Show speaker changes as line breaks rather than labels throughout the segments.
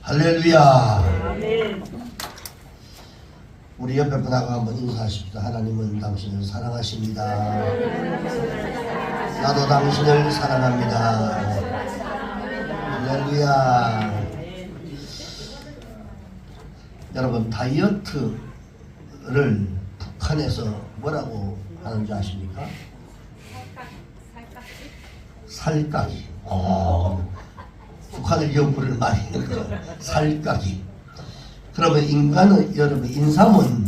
할렐루야.
아멘.
우리 옆에 분하고 한번 인사하십시다. 하나님은 당신을 사랑하십니다. 나도 당신을 사랑합니다. 할렐루야. 여러분, 다이어트를 북한에서 뭐라고 하는 줄 아십니까? 살까기. 북한을 연구를 많이 했는 거. 살까기. 그러면 인간은, 여러분, 인삼은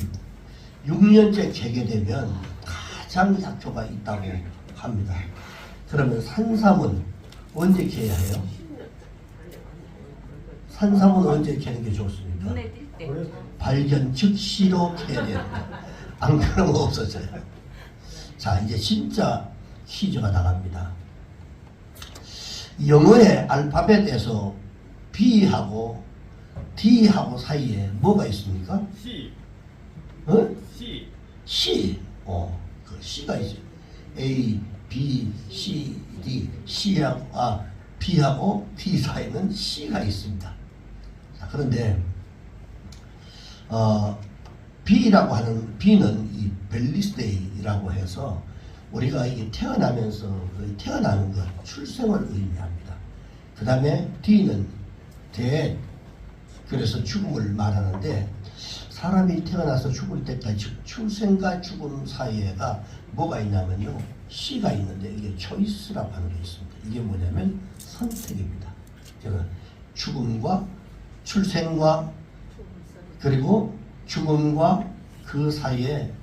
6년째 개개되면 가장 약효가 있다고 합니다. 그러면 산삼은 언제 개야 해요? 산삼은 언제 개는 게 좋습니까?
눈에 띌 때.
발견 즉시로 개야 됩니다. 안 그러면 없어져요. 자, 이제 진짜 퀴즈가 나갑니다. 영어의 알파벳에서 B하고 D하고 사이에 뭐가 있습니까?
C.
어?
C.
C. 그 C가 있어요. A, B, C, D. C하고, B하고 D 사이에는 C가 있습니다. 자, 그런데, B라고 하는, B는 이 벨리스데이라고 해서 우리가 이게 태어나면서 태어나는 것, 출생을 의미합니다. 그 다음에 D는 death, 그래서 죽음을 말하는데, 사람이 태어나서 죽을 때까지, 즉 출생과 죽음 사이에가 뭐가 있냐면요, C가 있는데 이게 choice라고 하는 게 있습니다. 이게 뭐냐면 선택입니다. 제가 죽음과 출생과 그리고 죽음과 그 사이에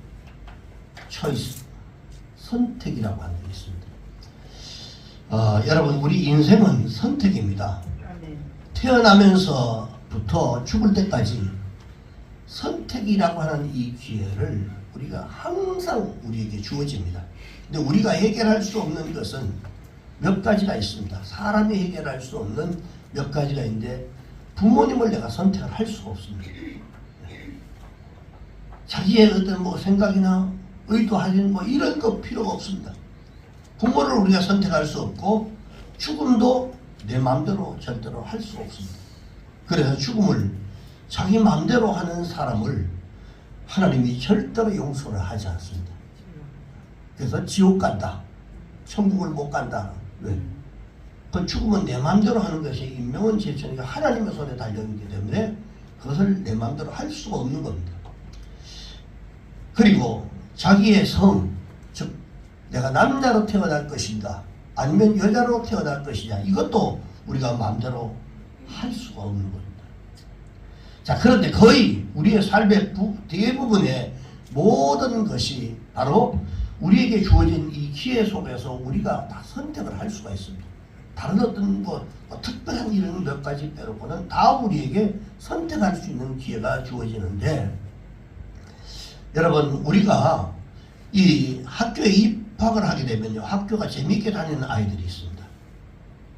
choice, 선택이라고 하는 게 있습니다. 여러분, 우리 인생은 선택입니다. 태어나면서부터 죽을 때까지 선택이라고 하는 이 기회를 우리가 항상 우리에게 주어집니다. 근데 우리가 해결할 수 없는 것은 몇 가지가 있습니다. 사람이 해결할 수 없는 몇 가지가 있는데, 부모님을 내가 선택을 할 수가 없습니다. 자기의 어떤 뭐 생각이나 의도하는 뭐 이런 거 필요가 없습니다. 부모를 우리가 선택할 수 없고, 죽음도 내 마음대로 절대로 할 수 없습니다. 그래서 죽음을 자기 마음대로 하는 사람을 하나님이 절대로 용서를 하지 않습니다. 그래서 지옥 간다, 천국을 못 간다. 왜? 그 죽음은 내 마음대로 하는 것이 인명은 제천이가 하나님의 손에 달려있기 때문에 그것을 내 마음대로 할 수가 없는 겁니다. 그리고 자기의 성, 즉 내가 남자로 태어날 것인가 아니면 여자로 태어날 것이냐, 이것도 우리가 마음대로 할 수가 없는 겁니다. 자, 그런데 거의 우리의 삶의 대부분의 모든 것이 바로 우리에게 주어진 이 기회 속에서 우리가 다 선택을 할 수가 있습니다. 다른 어떤 뭐 특별한 이런 몇 가지 빼놓고는 다 우리에게 선택할 수 있는 기회가 주어지는데, 여러분, 우리가 이 학교에 입학을 하게 되면요, 학교가 재미있게 다니는 아이들이 있습니다.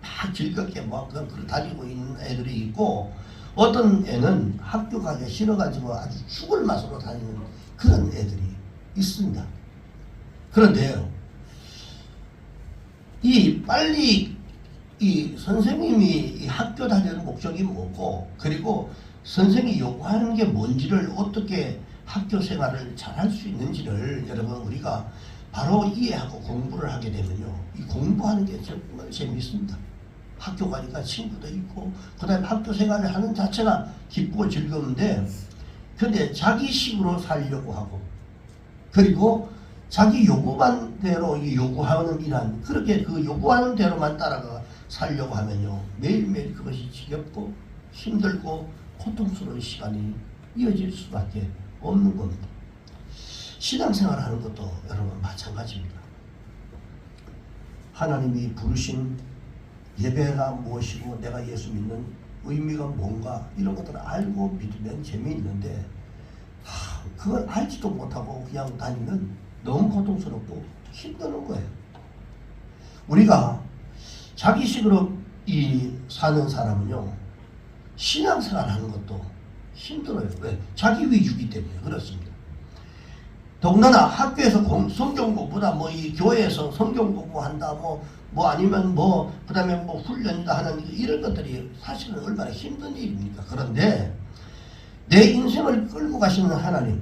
막 즐겁게 뭐 그냥 다니고 있는 애들이 있고, 어떤 애는 학교 가기 싫어가지고 아주 죽을 맛으로 다니는 그런 애들이 있습니다. 그런데요, 빨리 이 선생님이 이 학교 다니는 목적이 뭐고, 그리고 선생님이 요구하는 게 뭔지를, 어떻게 학교 생활을 잘 할 수 있는지를 여러분 우리가 바로 이해하고 공부를 하게 되면요, 이 공부하는 게 정말 재미있습니다. 학교 가니까 친구도 있고, 그 다음에 학교 생활을 하는 자체가 기쁘고 즐거운데, 근데 자기식으로 살려고 하고, 그리고 자기 요구만 대로 요구하는 일한, 그렇게 그 요구하는 대로만 따라가 살려고 하면요, 매일매일 그것이 지겹고 힘들고 고통스러운 시간이 이어질 수밖에 없는 겁니다. 신앙생활 하는 것도 여러분 마찬가지입니다. 하나님이 부르신 예배가 무엇이고 내가 예수 믿는 의미가 뭔가, 이런 것들을 알고 믿으면 재미있는데, 그걸 알지도 못하고 그냥 다니면 너무 고통스럽고 힘드는 거예요. 우리가 자기식으로 사는 사람은요, 신앙생활 하는 것도 힘들어요. 왜? 자기 위주기 때문에 그렇습니다. 더군다나 학교에서 성경 공부다, 뭐 이 교회에서 성경 공부한다, 뭐 아니면 그 다음에 훈련이다 하는 이런 것들이 사실은 얼마나 힘든 일입니까? 그런데 내 인생을 끌고 가시는 하나님,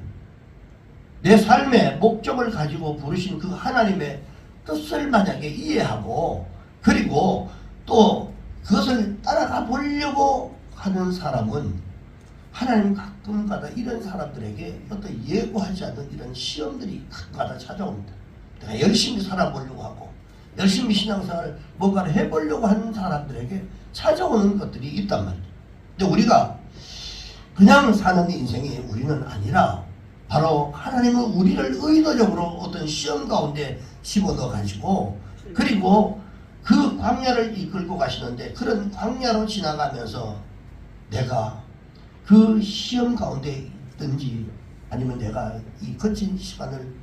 내 삶의 목적을 가지고 부르신 그 하나님의 뜻을 만약에 이해하고 그리고 또 그것을 따라가 보려고 하는 사람은 하나님 가끔가다 이런 사람들에게 어떤 예고하지 않는 이런 시험들이 가끔가다 찾아옵니다. 내가 열심히 살아보려고 하고 열심히 신앙생활을 뭔가를 해보려고 하는 사람들에게 찾아오는 것들이 있단 말이에요. 근데 우리가 그냥 사는 인생이 우리는 아니라 바로 하나님은 우리를 의도적으로 어떤 시험 가운데 집어넣어 가지고 그리고 그 광야를 이끌고 가시는데 그런 광야로 지나가면서 내가 그 시험 가운데 있든지 아니면 내가 이 거친 시간을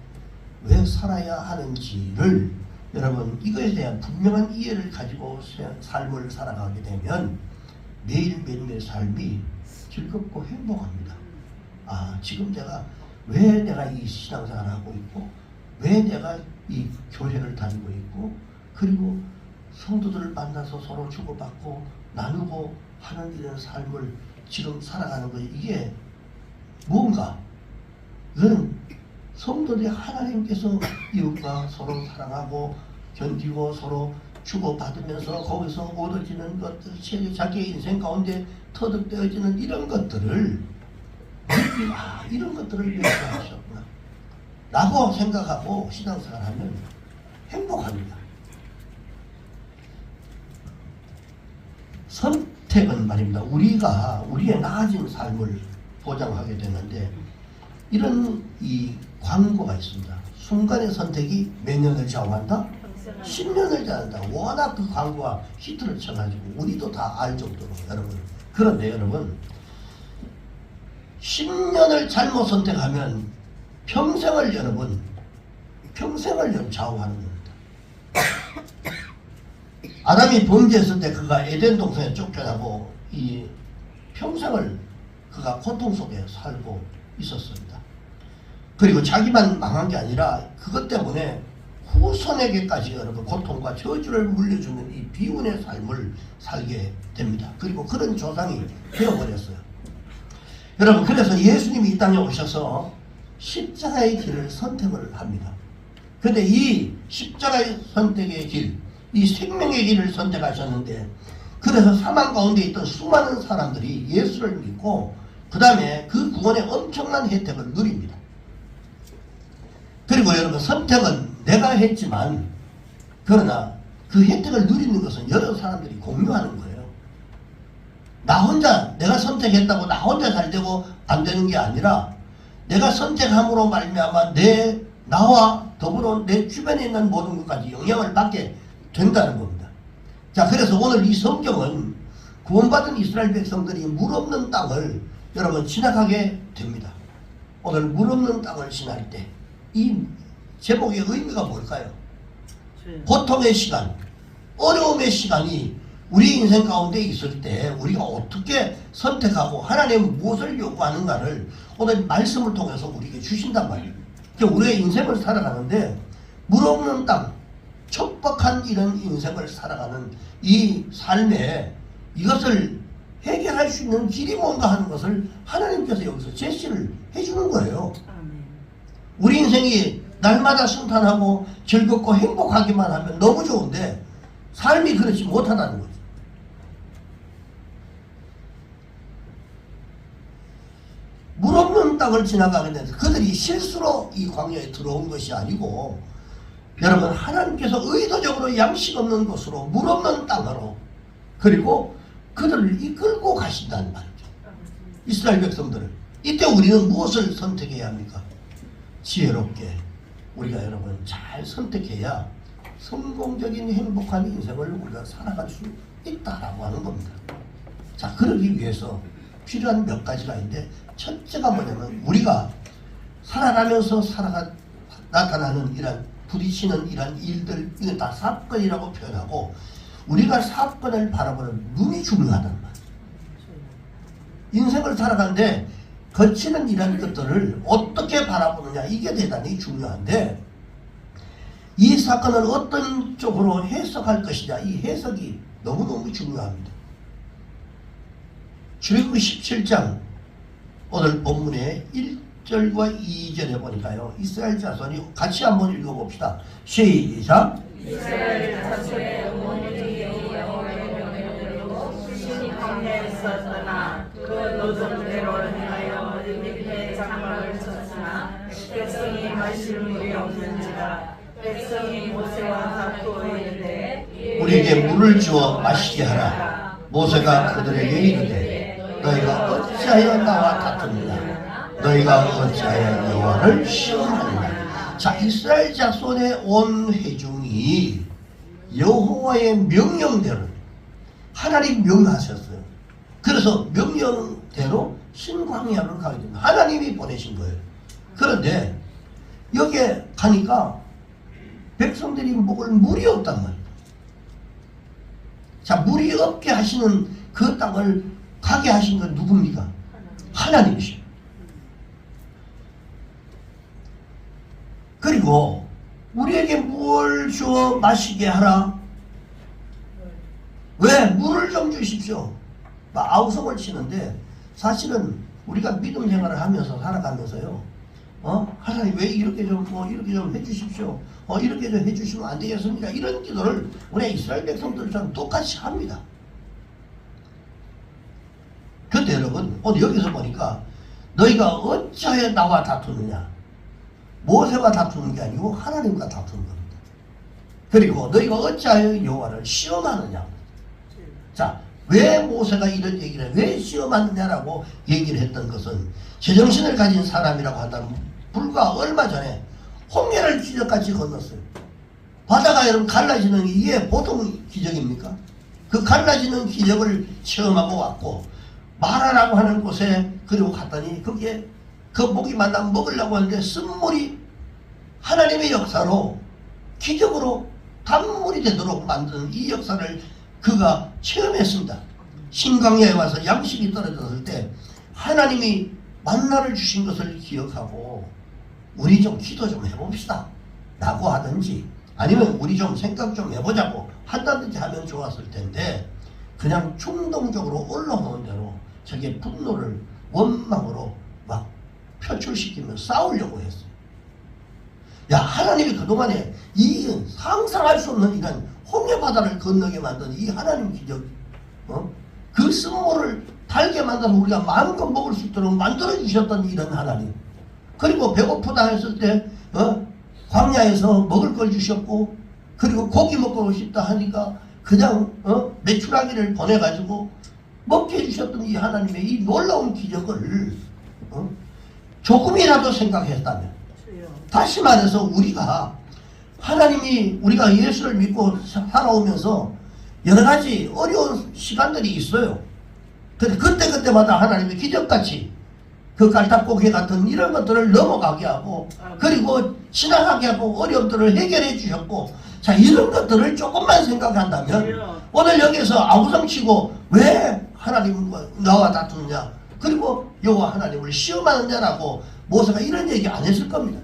왜 살아야 하는지를 여러분 이거에 대한 분명한 이해를 가지고 삶을 살아가게 되면 매일매일의 삶이 즐겁고 행복합니다. 아, 지금 왜 내가 이 신앙생활을 하고 있고 왜 내가 이 교회를 다니고 있고 그리고 성도들을 만나서 서로 주고받고 나누고 하는 이런 삶을 지금 살아가는 거예요. 이게 뭔가 이거는 성도들이 하나님께서 이웃과 서로 사랑하고 견디고 서로 주고받으면서 거기서 얻어지는 것들, 자기의 인생 가운데 터득되어지는 이런 것들을 이런 것들을 위해서 하셨구나 라고 생각하고 신앙생활 하면 행복합니다. 선택은 말입니다. 우리의 나아진 삶을 보장하게 되는데 이런 이 광고가 있습니다. 순간의 선택이 몇 년을 좌우한다? 10년을 좌우한다. 워낙 그 광고가 히트를 쳐가지고 우리도 다 알 정도로 여러분. 그런데 여러분 10년을 잘못 선택하면 평생을 좌우하는 겁니다. 아담이 범죄했을 때 그가 에덴 동산에 쫓겨나고 이 평생을 그가 고통 속에 살고 있었습니다. 그리고 자기만 망한 게 아니라 그것 때문에 후손에게까지 여러분 고통과 저주를 물려주는 이 비운의 삶을 살게 됩니다. 그리고 그런 조상이 되어버렸어요. 여러분 그래서 예수님이 이 땅에 오셔서 십자가의 길을 선택을 합니다. 그런데 이 십자가의 선택의 길, 이 생명의 길을 선택하셨는데 그래서 사망 가운데 있던 수많은 사람들이 예수를 믿고 그 다음에 그 구원의 엄청난 혜택을 누립니다. 그리고 여러분 선택은 내가 했지만 그러나 그 혜택을 누리는 것은 여러 사람들이 공유하는 거예요. 내가 선택했다고 나 혼자 잘 되고 안 되는 게 아니라 내가 선택함으로 말미암아 나와 더불어 내 주변에 있는 모든 것까지 영향을 받게 된다는 겁니다. 자, 그래서 오늘 이 성경은 구원받은 이스라엘 백성들이 물 없는 땅을 여러분 지나가게 됩니다. 오늘 물 없는 땅을 지날 때 이 제목의 의미가 뭘까요? 고통의 시간, 어려움의 시간이 우리 인생 가운데 있을 때 우리가 어떻게 선택하고 하나님은 무엇을 요구하는가를 오늘 말씀을 통해서 우리에게 주신단 말이에요. 우리의 인생을 살아가는데 물 없는 땅, 척박한 이런 인생을 살아가는 이 삶에 이것을 해결할 수 있는 길이 뭔가 하는 것을 하나님께서 여기서 제시를 해주는 거예요. 우리 인생이 날마다 순탄하고 즐겁고 행복하기만 하면 너무 좋은데 삶이 그렇지 못하다는 거죠. 물 없는 땅을 지나가게 돼서 그들이 실수로 이 광야에 들어온 것이 아니고 여러분 하나님께서 의도적으로 양식 없는 곳으로 물 없는 땅으로 그리고 그들을 이끌고 가신다는 말이죠. 이스라엘 백성들을. 이때 우리는 무엇을 선택해야 합니까? 지혜롭게 우리가 여러분 잘 선택해야 성공적인 행복한 인생을 우리가 살아갈 수 있다라고 하는 겁니다. 자, 그러기 위해서 필요한 몇 가지가 있는데 첫째가 뭐냐면 우리가 살아가면서 나타나는 이런 부딪히는 이런 일들 이건 다 사건이라고 표현하고 우리가 사건을 바라보는 눈이 중요하단 말이에요. 인생을 살아가는데 거치는 이런 것들을 어떻게 바라보느냐, 이게 대단히 중요한데, 이 사건을 어떤 쪽으로 해석할 것이냐, 이 해석이 너무너무 중요합니다. 출애굽기 17장 오늘 본문의 1절과 2절에 보니까요, 이스라엘 자손이 같이 한번 읽어봅시다. 시작.
이스라엘 자손의 어머니 여호와의 명령대로 신이 광야에 있었으나 그 노정대로 행하여 리브의 장막을 쳤으나 백성이 마실 물이 없는지라. 백성이 모세와 다투어 이르되
우리에게 물을 주어 마시게 하라. 모세가 그들에게 이르되 너희가 어찌하여 나와 다투느냐, 너희가 어찌하여 여호와를 시험하느냐. 자, 이스라엘 자손의 온 회중이 여호와의 명령대로, 하나님 명하셨어요. 그래서 명령대로 신광야를 가게 됩니다. 하나님이 보내신 거예요. 그런데 여기에 가니까 백성들이 먹을 물이 없단 말이에요. 자, 물이 없게 하시는 그 땅을 가게 하신 건 누굽니까? 하나님이시죠. 그리고 우리에게 물 주어 마시게 하라. 왜? 물을 좀 주십시오. 아우성을 치는데, 사실은 우리가 믿음 생활을 하면서 살아가면서요, 하나님 왜 이렇게 좀 이렇게 좀 해주십시오. 이렇게 좀 해주시면 안 되겠습니까? 이런 기도를 우리 이스라엘 백성들처럼 똑같이 합니다. 그런데 여러분, 오늘 여기서 보니까 너희가 어찌하여 나와 다투느냐, 모세와 다투는 게 아니고 하나님과 다투는 겁니다. 그리고 너희가 어찌하여 여호와를 시험하느냐. 자, 왜 모세가 이런 얘기를 해? 왜 시험하느냐라고 얘기를 했던 것은, 제정신을 가진 사람이라고 한다면 불과 얼마 전에 홍해를 기적같이 건넜어요. 바다가 여러분 갈라지는 게 이게 보통 기적입니까? 그 갈라지는 기적을 체험하고 왔고, 마라라고 하는 곳에 그리고 갔더니 거기에 그 목이 만나면 먹으려고 하는데 쓴물이 하나님의 역사로 기적으로 단물이 되도록 만드는 이 역사를 그가 체험했습니다. 신광야에 와서 양식이 떨어졌을 때 하나님이 만나를 주신 것을 기억하고 우리 좀 기도 좀 해봅시다 라고 하든지, 아니면 우리 좀 생각 좀 해보자고 한다든지 하면 좋았을 텐데, 그냥 충동적으로 올라오는 대로 자기의 분노를 원망으로 막 표출시키며 싸우려고 했어요. 야, 하나님이 그동안에 이 상상할 수 없는 이런 홍해 바다를 건너게 만든 이 하나님 기적, 그 쓴물을 달게 만들어서 우리가 마음껏 먹을 수 있도록 만들어 주셨던 이런 하나님, 그리고 배고프다 했을 때 광야에서 먹을 걸 주셨고, 그리고 고기 먹고 싶다 하니까 그냥 메추라기를 보내가지고 먹게 해주셨던 이 하나님의 이 놀라운 기적을 조금이라도 생각했다면, 다시 말해서 우리가 하나님이, 우리가 예수를 믿고 살아오면서 여러 가지 어려운 시간들이 있어요. 그때마다 하나님이 기적같이 그 깔딱고개 같은 이런 것들을 넘어가게 하고, 그리고 지나가게 하고 어려움들을 해결해 주셨고, 자, 이런 것들을 조금만 생각한다면 오늘 여기서 아우성치고 왜 하나님과 나와 다투느냐, 그리고 여호와 하나님을 시험하느냐라고 모세가 이런 얘기 안 했을 겁니다.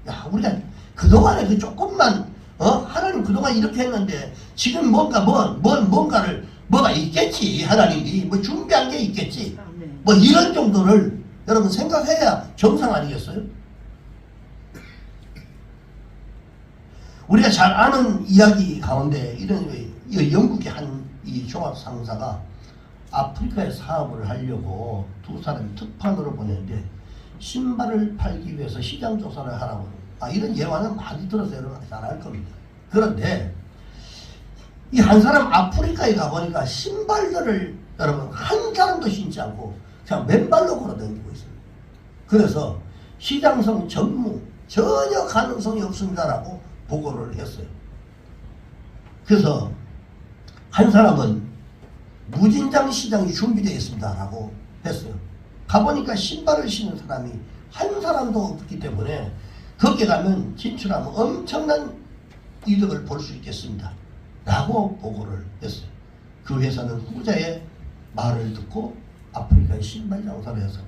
야, 우리가 그동안에 그 조금만 하나님 그동안 이렇게 했는데 지금 뭔가를 뭐가 있겠지, 하나님이 뭐 준비한 게 있겠지, 뭐 이런 정도를 여러분 생각해야 정상 아니겠어요? 우리가 잘 아는 이야기 가운데 이런 영국의 한 이 종합상사가 아프리카에 사업을 하려고 두 사람이 특판으로 보냈는데 신발을 팔기 위해서 시장 조사를 하라고, 이런 예화는 많이 들어서 여러분 잘 알 겁니다. 그런데 이 한 사람 아프리카에 가보니까 신발들을 여러분 한 사람도 신지 않고 그냥 맨발로 걸어다니고 있어요. 그래서 시장성 전무 전혀 가능성이 없습니다라고 보고를 했어요. 그래서 한 사람은 무진장 시장이 준비되어 있습니다라고 했어요. 가보니까 신발을 신는 사람이 한 사람도 없기 때문에 거기에 가면 진출하면 엄청난 이득을 볼 수 있겠습니다 라고 보고를 했어요. 그 회사는 후자의 말을 듣고 아프리카에 신발 장사로 해서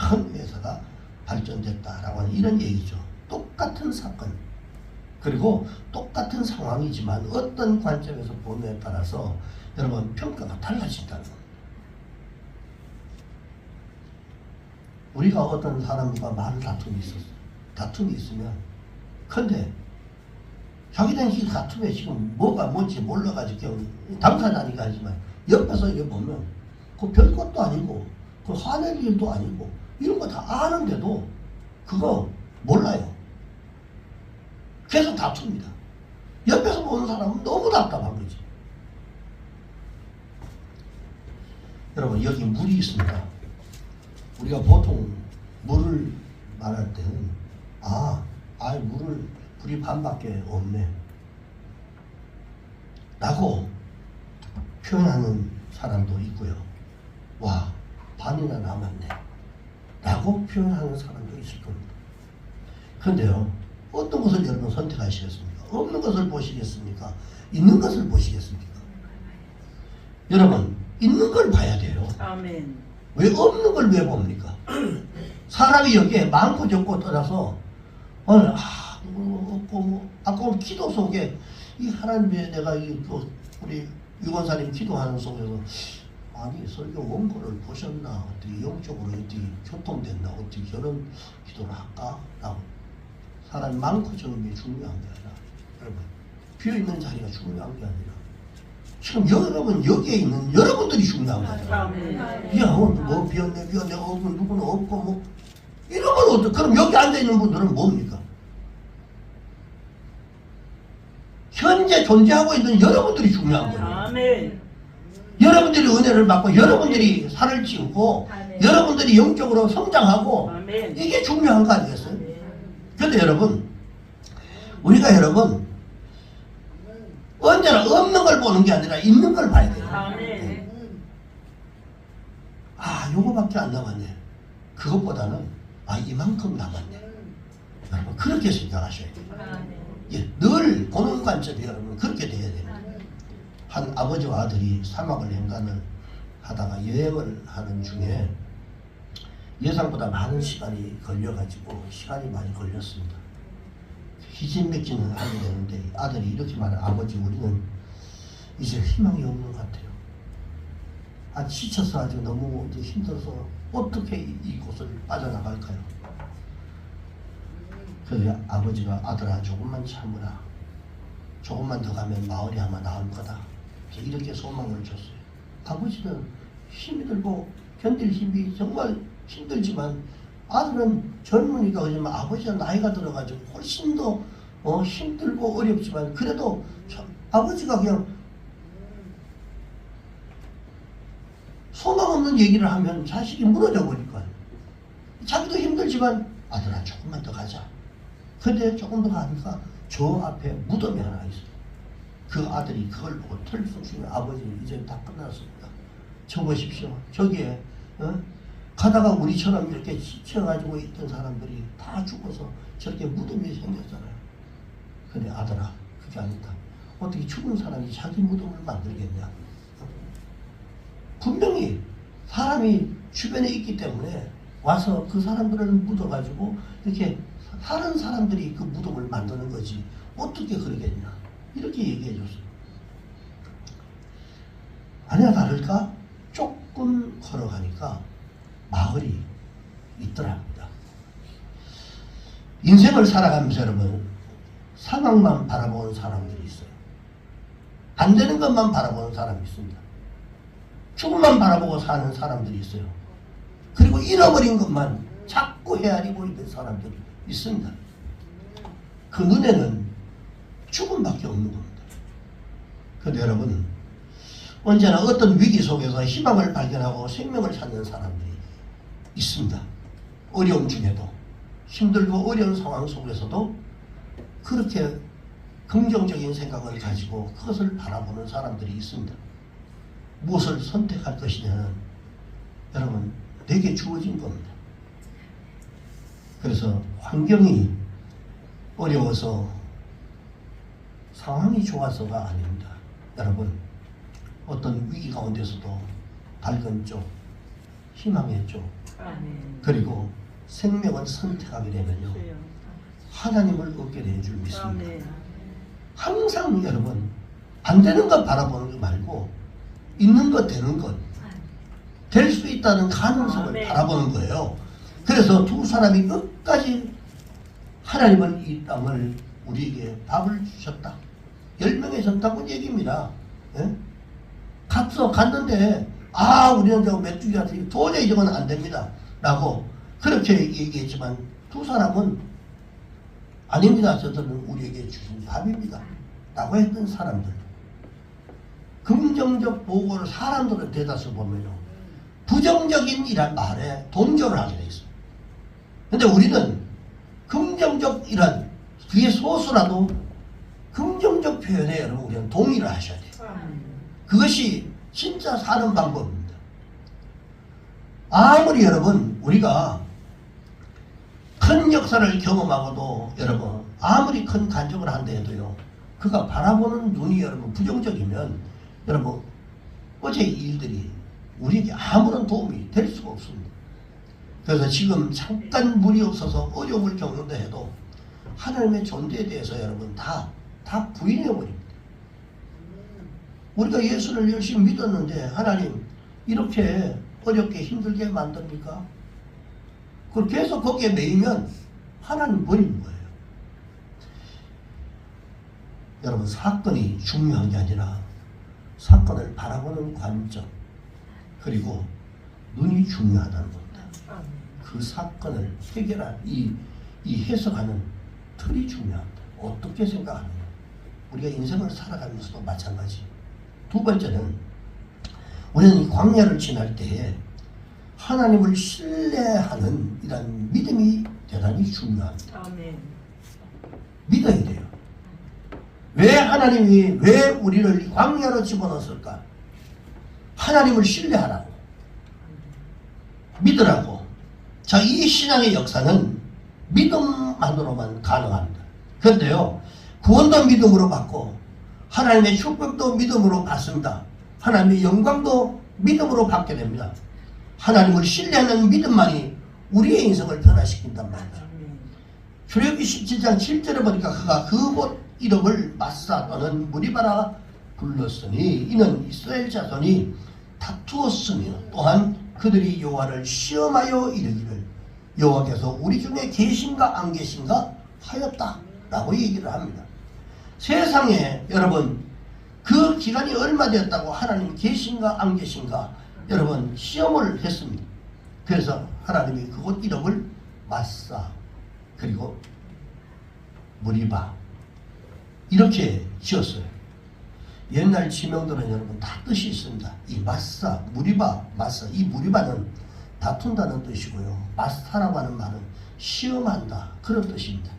큰 회사가 발전됐다라고 하는 이런 얘기죠. 똑같은 사건, 그리고 똑같은 상황이지만 어떤 관점에서 보느냐에 따라서 여러분 평가가 달라진다는 겁니다. 우리가 어떤 사람과 말 다툼이 있으면, 근데 자기는 이 다툼에 지금 뭐가 뭔지 몰라가지고 당사자니까 하지만 옆에서 이렇게 보면 그 별것도 아니고 그 화낼 일도 아니고 이런 거 다 아는데도 그거 몰라요. 계속 다툽니다. 옆에서 보는 사람은 너무 답답한 거지. 여러분, 여기 물이 있습니다. 우리가 보통 물을 말할 때는 물이 반밖에 없네 라고 표현하는 사람도 있고요. 와, 반이나 남았네 라고 표현하는 사람도 있을 겁니다. 그런데요, 어떤 것을 여러분 선택하시겠습니까? 없는 것을 보시겠습니까? 있는 것을 보시겠습니까? 여러분, 있는 걸 봐야 돼요.
아멘.
왜 없는 걸 왜 봅니까? 사람이 여기에 많고 적고 떠나서 오늘 아까 기도 속에 이 하나님의 내가 우리 유건사님 기도하는 속에서 아니 설교 원고를 보셨나, 어떻게 영적으로 어떻게 교통됐나, 어떻게 저런 기도를 할까? 라고. 사람이 많고 적은 게 중요한 게 아니라 여러분, 비어있는 자리가 중요한 게 아니라 지금 여러분 여기에 있는 여러분들이 중요한 거죠. 야, 뭐 비었네 없고 누구는 없고 뭐 이러면 그럼 여기 앉아있는 분들은 뭡니까? 현재 존재하고 있는 여러분들이 중요한 거예요.
아멘.
여러분들이 은혜를 받고 여러분들이 살을 찌우고 여러분들이 영적으로 성장하고
아멘.
이게 중요한 거 아니겠어요? 그런데 여러분, 우리가 여러분 언제나 없는 걸 보는 게 아니라 있는 걸 봐야 돼요.
아멘.
요거밖에 안 남았네. 그것보다는 이만큼 남았네. 여러분 그렇게 생각하셔야 돼요. 예, 늘 보는 관점이 여러분 그렇게 돼야 돼요. 한 아버지와 아들이 사막을 횡단을 하다가 여행을 하는 중에 예상보다 많은 시간이 걸려가지고 시간이 많이 걸렸습니다. 기진맥진을 하게 되는데 아들이 이렇게 말해요. 아버지, 우리는 이제 희망이 없는 것 같아요. 지쳐서 아주 너무 이제 힘들어서 어떻게 이곳을 빠져나갈까요? 그래서 아버지가 아들아 조금만 참으라. 조금만 더 가면 마을이 아마 나올 거다. 이렇게 소망을 줬어요. 아버지는 힘이 들고 견딜 힘이 정말 힘들지만 아들은 젊으니까 그러지만 아버지는 나이가 들어가지고 훨씬 더 힘들고 어렵지만 그래도 아버지가 그냥 소망 없는 얘기를 하면 자식이 무너져 버릴 거예요. 자기도 힘들지만 아들아 조금만 더 가자. 근데 조금 더 가니까 저 앞에 무덤이 하나 있어요. 그 아들이 그걸 보고 털썩 치면 아버지는 이제 다 끝났습니다. 저 보십시오. 저기에 가다가 우리처럼 이렇게 지쳐가지고 있던 사람들이 다 죽어서 저렇게 무덤이 생겼잖아요. 근데 아들아, 그게 아니다. 어떻게 죽은 사람이 자기 무덤을 만들겠냐. 분명히 사람이 주변에 있기 때문에 와서 그 사람들을 묻어가지고 이렇게 다른 사람들이 그 무덤을 만드는 거지 어떻게 그러겠냐. 이렇게 얘기해 줬어요. 아니야 다를까? 조금 걸어가니까 마을이 있더랍니다. 인생을 살아가면서 여러분 상황만 바라보는 사람들이 있어요. 안 되는 것만 바라보는 사람이 있습니다. 죽음만 바라보고 사는 사람들이 있어요. 그리고 잃어버린 것만 자꾸 헤아리고 있는 사람들이 있습니다. 그 눈에는 죽음밖에 없는 겁니다. 그런데 여러분 언제나 어떤 위기 속에서 희망을 발견하고 생명을 찾는 사람들이 있습니다. 어려움 중에도 힘들고 어려운 상황 속에서도 그렇게 긍정적인 생각을 가지고 그것을 바라보는 사람들이 있습니다. 무엇을 선택할 것이냐는 여러분 내게 주어진 겁니다. 그래서 환경이 어려워서 상황이 좋아서가 아닙니다. 여러분 어떤 위기 가운데서도 밝은 쪽, 희망했죠.
아멘.
그리고 생명을 선택하게 되면요,
주여.
하나님을 얻게 될 줄 믿습니다.
아멘.
항상 여러분, 안 되는 것 바라보는 거 말고 있는 것, 되는 것, 될 수 있다는 가능성을
아멘.
바라보는 거예요. 그래서 두 사람이 끝까지 하나님은 이 땅을 우리에게 밥을 주셨다, 멸명해졌다고 얘기입니다. 예? 갔는데 우리는 저 메뚜기 같은 도저히 저건 안 됩니다 라고 그렇게 얘기했지만, 두 사람은 아닙니다, 저들은 우리에게 주신 밥입니다 라고 했던 사람들. 긍정적 보고를 사람들은 대다수 보면요, 부정적인 이란 말에 동조를 하게 돼 있어요. 근데 우리는 긍정적 이란, 그게 소수라도 긍정적 표현에 여러분 우리는 동의를 하셔야 돼요.
아멘.
그것이 진짜 사는 방법입니다. 아무리 여러분 우리가 큰 역사를 경험하고도, 여러분 아무리 큰 간증을 한다 해도요, 그가 바라보는 눈이 여러분 부정적이면 여러분 어제 일들이 우리에게 아무런 도움이 될 수가 없습니다. 그래서 지금 잠깐 물이 없어서 어려움을 겪는다 해도 하나님의 존재에 대해서 여러분 다 부인해버립니다. 우리가 예수를 열심히 믿었는데 하나님 이렇게 어렵게 힘들게 만듭니까? 그걸 계속 거기에 매이면 하나님 버리는 거예요. 여러분, 사건이 중요한 게 아니라 사건을 바라보는 관점, 그리고 눈이 중요하다는 겁니다. 그 사건을 해결한 이 해석하는 틀이 중요합니다. 어떻게 생각하느냐. 우리가 인생을 살아가면서도 마찬가지. 두 번째는, 우리는 이 광야를 지날 때에 하나님을 신뢰하는 이런 믿음이 대단히 중요합니다.
아멘.
믿어야 돼요. 왜 하나님이 왜 우리를 이 광야로 집어넣었을까? 하나님을 신뢰하라고, 믿으라고. 자, 이 신앙의 역사는 믿음만으로만 가능합니다. 그런데요, 구원도 믿음으로 받고 하나님의 축복도 믿음으로 받습니다. 하나님의 영광도 믿음으로 받게 됩니다. 하나님을 신뢰하는 믿음만이 우리의 인생을 변화시킨단 말이죠. 출애굽기 17장 7절에 보니까 그가 그곳 이름을 마사 또는 무리바라 불렀으니 이는 이스라엘 자손이 다투었으며 또한 그들이 여호와를 시험하여 이르기를 여호와께서 우리 중에 계신가 안 계신가 하였다 라고 얘기를 합니다. 세상에 여러분 그 기간이 얼마 되었다고 하나님 계신가 안 계신가 여러분 시험을 했습니다. 그래서 하나님이 그곳 이름을 마사 그리고 무리바 이렇게 지었어요. 옛날 지명들은 여러분 다 뜻이 있습니다. 이 마사, 무리바, 마사, 이 무리바는 다툰다는 뜻이고요. 마사라고 하는 말은 시험한다 그런 뜻입니다.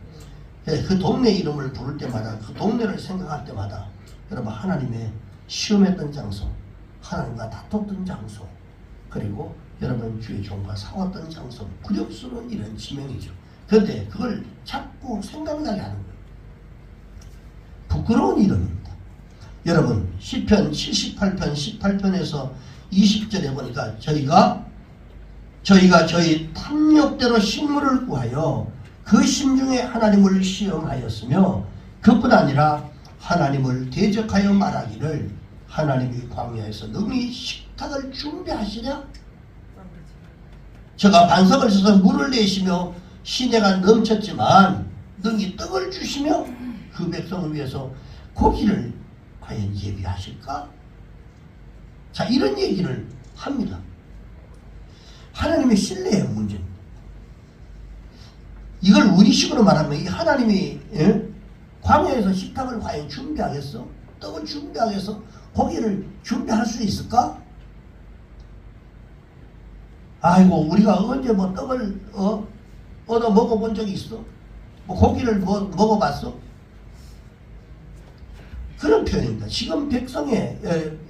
그 동네 이름을 부를 때마다 그 동네를 생각할 때마다 여러분 하나님의 시험했던 장소, 하나님과 다퉜던 장소, 그리고 여러분 주의 종과 싸웠던 장소, 굴욕스러운 이런 지명이죠. 그런데 그걸 자꾸 생각나게 하는 거예요. 부끄러운 이름입니다. 여러분 시편 78편 18편에서 20절에 보니까 저희가 저희 탐욕대로 식물을 구하여 그 심중에 하나님을 시험하였으며 그뿐 아니라 하나님을 대적하여 말하기를 하나님이 광야에서 능히 식탁을 준비하시랴. 저가 반석을 써서 물을 내시며 시내가 넘쳤지만 능히 떡을 주시며 그 백성을 위해서 고기를 과연 예비하실까? 자, 이런 얘기를 합니다. 하나님의 신뢰의 문제입니다. 이걸 우리식으로 말하면 이 하나님이 광야에서 식탁을 과연 준비하겠어? 떡을 준비하겠어? 고기를 준비할 수 있을까? 아이고 우리가 언제 뭐 떡을 얻어 먹어본 적이 있어? 뭐 고기를 먹어봤어? 그런 표현입니다. 지금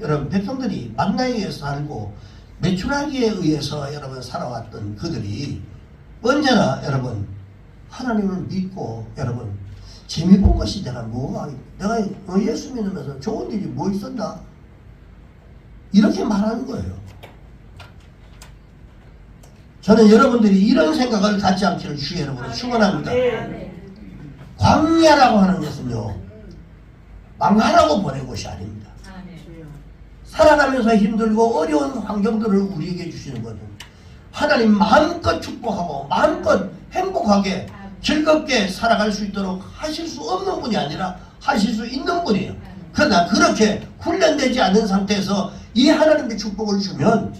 여러분 백성들이 만나에 의해서 살고 메추라기에 의해서 여러분 살아왔던 그들이 언제나 여러분 하나님을 믿고 여러분 재미 본 것이 내가 예수 믿으면서 좋은 일이 뭐 있었나? 이렇게 말하는 거예요. 저는 여러분들이 이런 생각을 갖지 않기를 주의 이름으로 축원합니다. 광야라고 하는 것은요, 망하라고 보낸 것이 아닙니다. 살아가면서 힘들고 어려운 환경들을 우리에게 주시는 것은 하나님 마음껏 축복하고 마음껏 행복하게 즐겁게 살아갈 수 있도록 하실 수 없는 분이 아니라 하실 수 있는 분이에요. 그러나 그렇게 훈련되지 않은 상태에서 이 하나님의 축복을 주면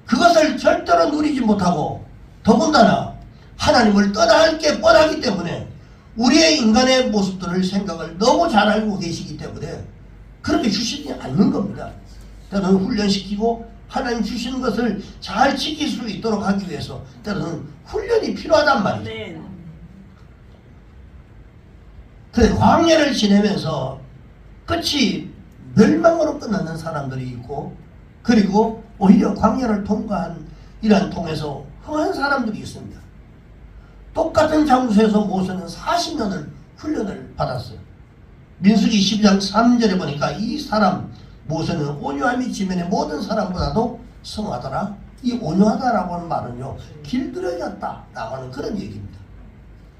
그것을 절대로 누리지 못하고 더군다나 하나님을 떠날 게 뻔하기 때문에 우리의 인간의 모습들을 생각을 너무 잘 알고 계시기 때문에 그렇게 주시지 않는 겁니다. 때로는 훈련시키고 하나님 주시는 것을 잘 지킬 수 있도록 하기 위해서 때로는 훈련이 필요하단 말이죠. 그래 광야를 지내면서 끝이 멸망으로 끝나는 사람들이 있고 그리고 오히려 광야를 통과한 이러한 통해서 흥한 사람들이 있습니다. 똑같은 장소에서 모세는 40년을 훈련을 받았어요. 민수기 12장 3절에 보니까 이 사람 모세는 온유함이 지면의 모든 사람보다도 성하더라. 이 온유하다라고 하는 말은요, 길들여졌다 라고 하는 그런 얘기입니다.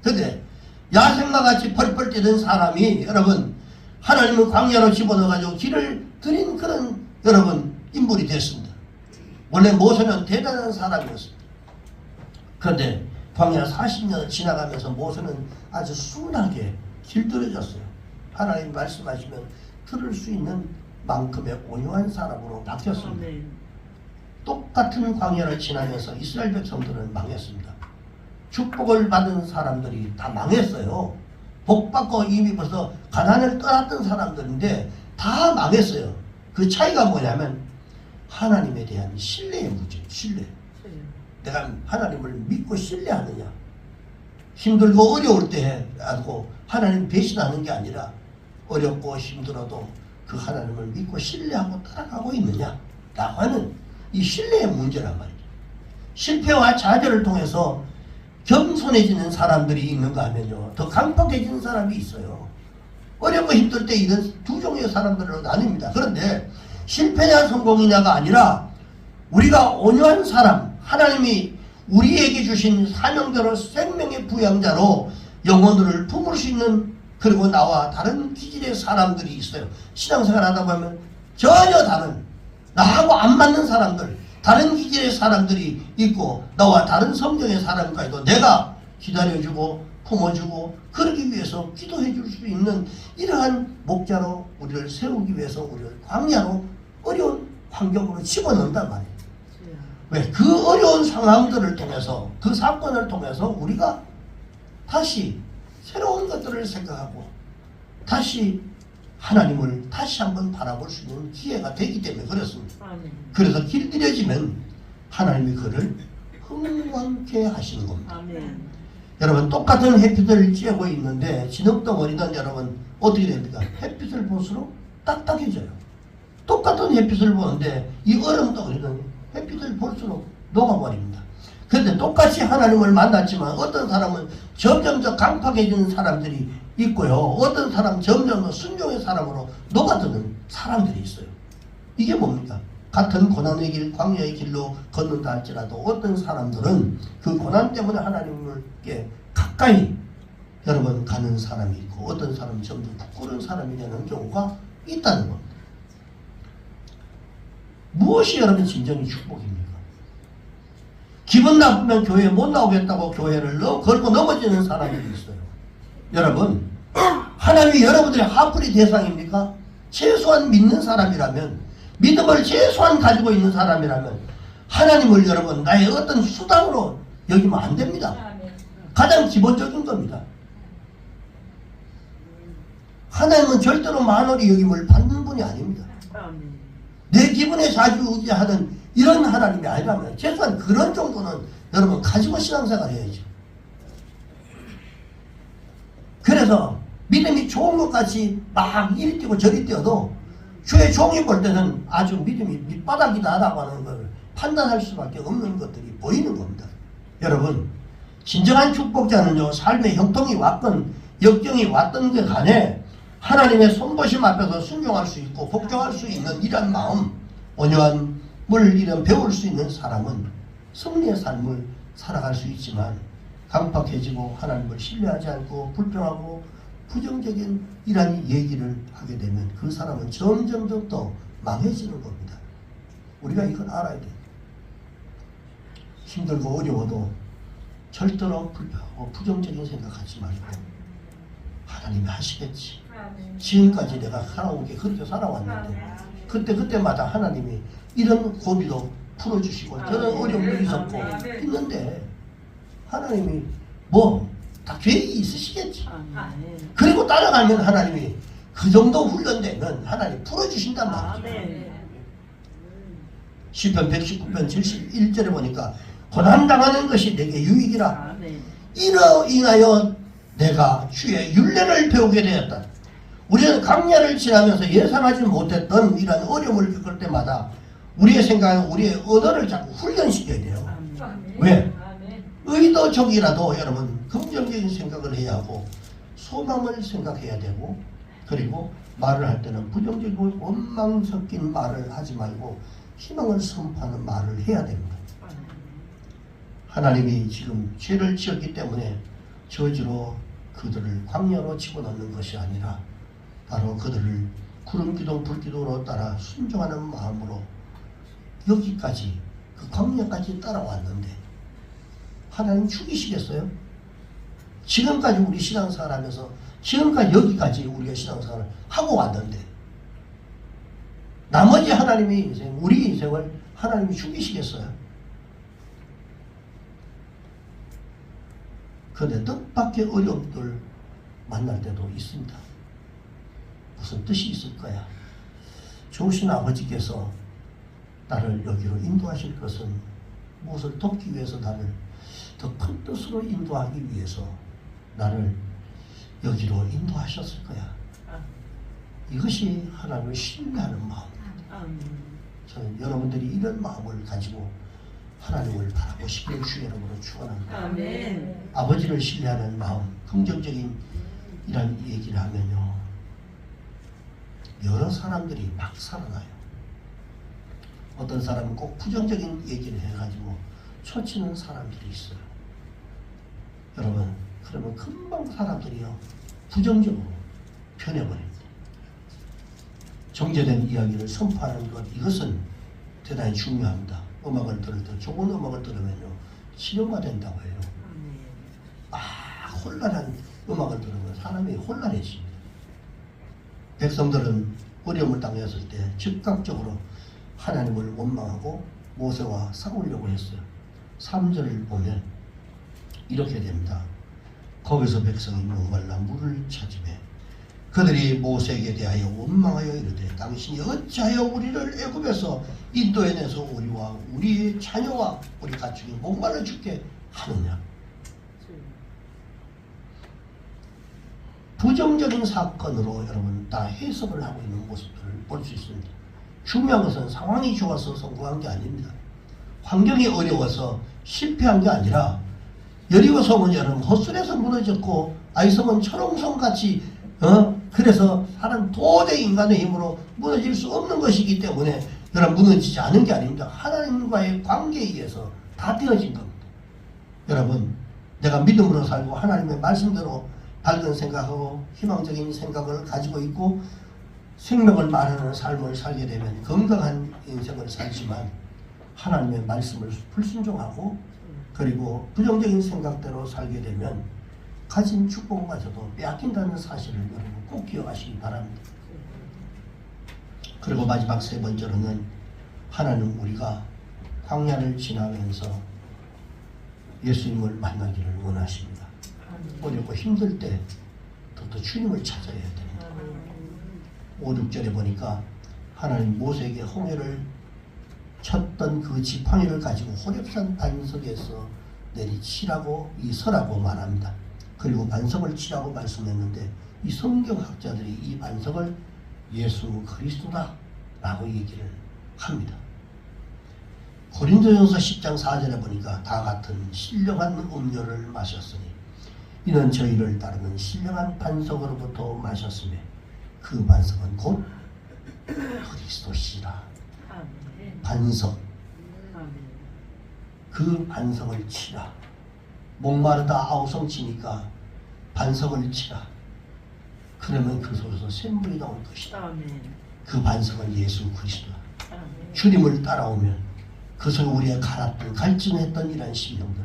그런데 야생마 같이 펄펄 뛰던 사람이 여러분 하나님은 광야로 집어넣어가지고 길을 들인 그런 여러분 인물이 됐습니다. 원래 모세는 대단한 사람이었습니다. 그런데 광야 40년을 지나가면서 모세는 아주 순하게 길들여졌어요. 하나님 말씀하시면 들을 수 있는 만큼의 온유한 사람으로 바뀌었습니다. 똑같은 광야를 지나면서 이스라엘 백성들은 망했습니다. 축복을 받은 사람들이 다 망했어요. 복 받고 이미 벌써 가나안을 떠났던 사람들인데 다 망했어요. 그 차이가 뭐냐면 하나님에 대한 신뢰의 문제예요. 신뢰. 내가 하나님을 믿고 신뢰하느냐. 힘들고 어려울 때 하고 하나님 배신하는 게 아니라 어렵고 힘들어도 그 하나님을 믿고 신뢰하고 따라가고 있느냐 라고 하는 이 신뢰의 문제란 말이죠. 실패와 좌절을 통해서 겸손해지는 사람들이 있는가 하면요, 더 강팍해지는 사람이 있어요. 어렵고 힘들 때 이런 두 종류의 사람들로 나뉩니다. 그런데 실패냐 성공이냐가 아니라 우리가 온유한 사람, 하나님이 우리에게 주신 사명대로 생명의 부양자로 영혼들을 품을 수 있는, 그리고 나와 다른 기질의 사람들이 있어요. 신앙생활 하다 보면 전혀 다른, 나하고 안 맞는 사람들, 다른 기질의 사람들이 있고 나와 다른 성경의 사람까지도 내가 기다려주고 품어주고 그러기 위해서 기도해 줄 수 있는 이러한 목자로 우리를 세우기 위해서 우리를 광야로 어려운 환경으로 집어넣는단 말이에요. 왜? 그 어려운 상황들을 통해서, 그 사건을 통해서 우리가 다시 새로운 것들을 생각하고 다시 하나님을 다시 한번 바라볼 수 있는 기회가 되기 때문에 그렇습니다. 그래서 길들여지면 하나님이 그를 흥왕케 하시는 겁니다.
아멘.
여러분 똑같은 햇빛을 쬐고 있는데 진흙덩어리는 여러분 어떻게 됩니까? 햇빛을 볼수록 딱딱해져요. 똑같은 햇빛을 보는데 이 얼음덩어리는 햇빛을 볼수록 녹아버립니다. 그런데 똑같이 하나님을 만났지만 어떤 사람은 점점 더 강팍해지는 사람들이 있고요. 어떤 사람 점점 더 순종의 사람으로 녹아드는 사람들이 있어요. 이게 뭡니까? 같은 고난의 길, 광야의 길로 걷는다 할지라도 어떤 사람들은 그 고난 때문에 하나님께 가까이 여러분 가는 사람이 있고 어떤 사람은 점점 부끄러운 사람이 되는 경우가 있다는 겁니다. 무엇이 여러분 진정한 축복입니까? 기분 나쁘면 교회에 못 나오겠다고 교회를 걸고 넘어지는 사람들이 있어요. 여러분, 하나님이 여러분들의 화풀이 대상입니까? 최소한 믿는 사람이라면, 믿음을 최소한 가지고 있는 사람이라면 하나님을 여러분 나의 어떤 수단으로 여기면 안 됩니다. 가장 기본적인 겁니다. 하나님은 절대로 만월이 여김을 받는 분이 아닙니다. 내 기분에 좌지우지하는 이런 하나님이 아니라면 최소한 그런 정도는 여러분 가지고 신앙생활 해야죠. 그래서 믿음이 좋은 것 같이 막 이리 뛰고 저리 뛰어도 주의 종이 볼 때는 아주 믿음이 밑바닥이다 라고 하는 걸 판단할 수밖에 없는 것들이 보이는 겁니다. 여러분, 진정한 축복자는요, 삶의 형통이 왔건 역경이 왔던 그 간에 하나님의 손보심 앞에서 순종할 수 있고 복종할 수 있는 이런 마음, 온유함을 이런 배울 수 있는 사람은 승리의 삶을 살아갈 수 있지만 강팍해지고 하나님을 신뢰하지 않고 불평하고 부정적인 이런 얘기를 하게 되면 그 사람은 점점 더 망해지는 겁니다. 우리가 이걸 알아야 돼요. 힘들고 어려워도 절대로 불평하고 부정적인 생각하지 말고 하나님이 하시겠지. 지금까지 내가 살아온 게 그렇게 살아왔는데 그때마다 하나님이 이런 고비도 풀어주시고 저런 어려움도 있었고 있는데 하나님이 뭐 다 계획이 있으시겠지. 그리고 따라가면 하나님이 그 정도 훈련되면 하나님 풀어주신단 말이죠. 시편 119편 71절에 보니까 고난당하는 것이 내게 유익이라. 이로 인하여 내가 주의 율례를 배우게 되었다. 우리는 강야를 지나면서 예상하지 못했던 이런 어려움을 겪을 때마다 우리의 생각은 우리의 언어를 자꾸 훈련시켜야 돼요. 왜? 의도적이라도 여러분 긍정적인 생각을 해야 하고 소망을 생각해야 되고 그리고 말을 할 때는 부정적이고 원망 섞인 말을 하지 말고 희망을 선포하는 말을 해야 됩니다. 하나님이 지금 죄를 지었기 때문에 저주로 그들을 광야로 집어넣는 것이 아니라 바로 그들을 구름기둥 불기둥으로 따라 순종하는 마음으로 여기까지 그 광야까지 따라왔는데 하나님 죽이시겠어요? 지금까지 우리 신앙생활 하면서 지금까지 여기까지 우리가 신앙생활을 하고 왔는데 나머지 하나님의 인생, 우리 인생을 하나님이 죽이시겠어요? 그런데 뜻밖의 어려움들 만날 때도 있습니다. 무슨 뜻이 있을 거야. 좋으신 아버지께서 나를 여기로 인도하실 것은 무엇을 돕기 위해서 나를 더 큰 뜻으로 인도하기 위해서 나를 여기로 인도하셨을 거야. 이것이 하나님을 신뢰하는 마음. 저는 여러분들이 이런 마음을 가지고 하나님을 바라보시길 주 여러분으로 축원합니다.
아멘.
아버지를 신뢰하는 마음, 긍정적인 이런 얘기를 하면요, 여러 사람들이 막 살아나요. 어떤 사람은 꼭 부정적인 얘기를 해가지고 초치는 사람들이 있어요. 여러분, 그러면 금방 사람들이요 부정적으로 변해버립니다. 정제된 이야기를 선포하는 것, 이것은 대단히 중요합니다. 음악을 들을 때 좋은 음악을 들으면요 치료가 된다고 해요. 혼란한 음악을 들으면 사람이 혼란해집니다. 백성들은 어려움을 당했을 때 즉각적으로 하나님을 원망하고 모세와 싸우려고 했어요. 3절을 보면 이렇게 됩니다. 거기서 백성이 목말라 물을 찾으매 그들이 모세에게 대하여 원망하여 이르되 당신이 어찌하여 우리를 애굽에서 인도해내서 우리와 우리 자녀와 우리 가축이 목말라 죽게 하느냐. 부정적인 사건으로 여러분 다 해석을 하고 있는 모습들을 볼 수 있습니다. 중요한 것은 상황이 좋아서 성공한 게 아닙니다. 환경이 어려워서 실패한 게 아니라 여리고 성은 여러분 헛술에서 무너졌고 아이성은 철옹성같이 그래서 사람 도저히 인간의 힘으로 무너질 수 없는 것이기 때문에 여러분 무너지지 않은 게 아닙니다. 하나님과의 관계에 의해서 다 되어진 겁니다. 여러분 내가 믿음으로 살고 하나님의 말씀대로 밝은 생각하고 희망적인 생각을 가지고 있고 생명을 말하는 삶을 살게 되면 건강한 인생을 살지만 하나님의 말씀을 불순종하고 그리고 부정적인 생각대로 살게 되면 가진 축복마저도 빼앗긴다는 사실을 여러분 꼭 기억하시기 바랍니다. 그리고 마지막 세 번째로는 하나님 우리가 광야를 지나면서 예수님을 만나기를 원하십니다. 어렵고 힘들 때 더 주님을 찾아야 됩니다. 5, 6절에 보니까 하나님 모세에게 홍해를 쳤던 그 지팡이를 가지고 호렙산 반석에서 내리치라고 서라고 말합니다. 그리고 반석을 치라고 말씀했는데 이 성경학자들이 이 반석을 예수 그리스도다 라고 얘기를 합니다. 고린도전서 10장 4절에 보니까 다 같은 신령한 음료를 마셨으니 이는 저희를 따르는 신령한 반석으로부터 마셨으며 그 반석은 곧 그리스도시라. 반석. 그 반석을 치라. 목마르다 아우성치니까 반석을 치라. 그러면 그 속에서 샘물이 나올 것이다.
아멘.
그 반석은 예수 그리스도다.
아멘.
주님을 따라오면 그 속에 우리가 갈았던 갈증했던 이런 심령들,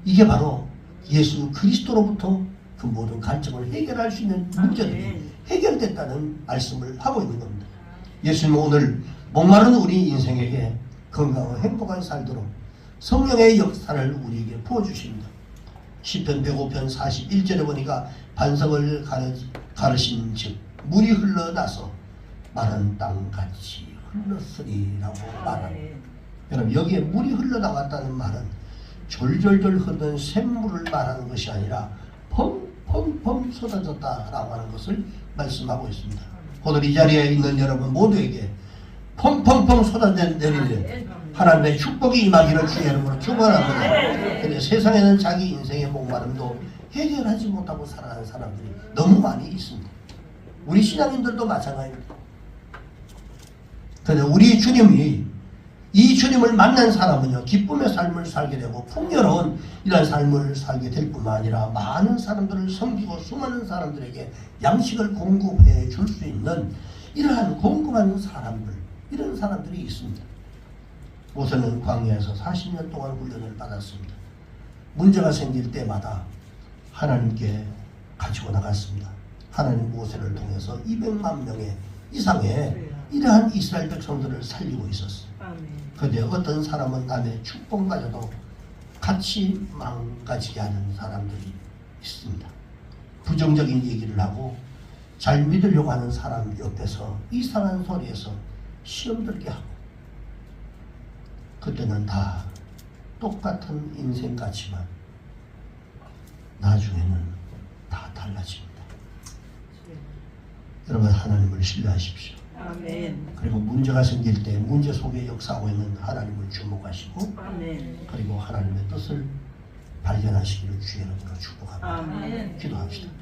이게 바로 예수 그리스도로부터 그 모든 갈증을 해결할 수 있는 문제들이 해결됐다는 말씀을 하고 있는 겁니다. 예수님은 오늘 목마른 우리 인생에게 건강하고 행복하게 살도록 성령의 역사를 우리에게 부어주십니다. 시편 105편 41절에 보니까 반석을 가르신 즉 물이 흘러나서 마른 땅같이 흘렀으리라고 말합니다. 여러분, 여기에 물이 흘러나갔다는 말은 졸졸졸 흐르는 샘물을 말하는 것이 아니라 펑펑펑 쏟아졌다라고 하는 것을 말씀하고 있습니다. 오늘 이 자리에 있는 여러분 모두에게 펑펑펑 쏟아내리는 하나님의 축복이 임하기를 주의 이름으로 축원합니다. 근데 세상에는 자기 인생의 목마름도 해결하지 못하고 살아가는 사람들이 너무 많이 있습니다. 우리 신앙인들도 마찬가지입니다. 그런데 우리 주님이, 이 주님을 만난 사람은요, 기쁨의 삶을 살게 되고 풍요로운 이런 삶을 살게 될 뿐만 아니라 많은 사람들을 섬기고 수많은 사람들에게 양식을 공급해 줄 수 있는 이러한 공급하는 사람들, 이런 사람들이 있습니다. 모세는 광야에서 40년 동안 훈련을 받았습니다. 문제가 생길 때마다 하나님께 가지고 나갔습니다. 하나님 모세를 통해서 200만 명의 이상의 이러한 이스라엘 백성들을 살리고 있었어요. 그런데 어떤 사람은 남의 축복마저도 같이 망가지게 하는 사람들이 있습니다. 부정적인 얘기를 하고 잘 믿으려고 하는 사람 옆에서 이상한 소리에서 시험 들게 하고, 그때는 다 똑같은 인생 같지만 나중에는 다 달라집니다. 여러분, 하나님을 신뢰하십시오.
아멘.
그리고 문제가 생길 때 문제 속에 역사하고 있는 하나님을 주목하시고,
아멘.
그리고 하나님의 뜻을 발견하시기를 주의 이름으로 축복합니다.
아멘.
기도합시다.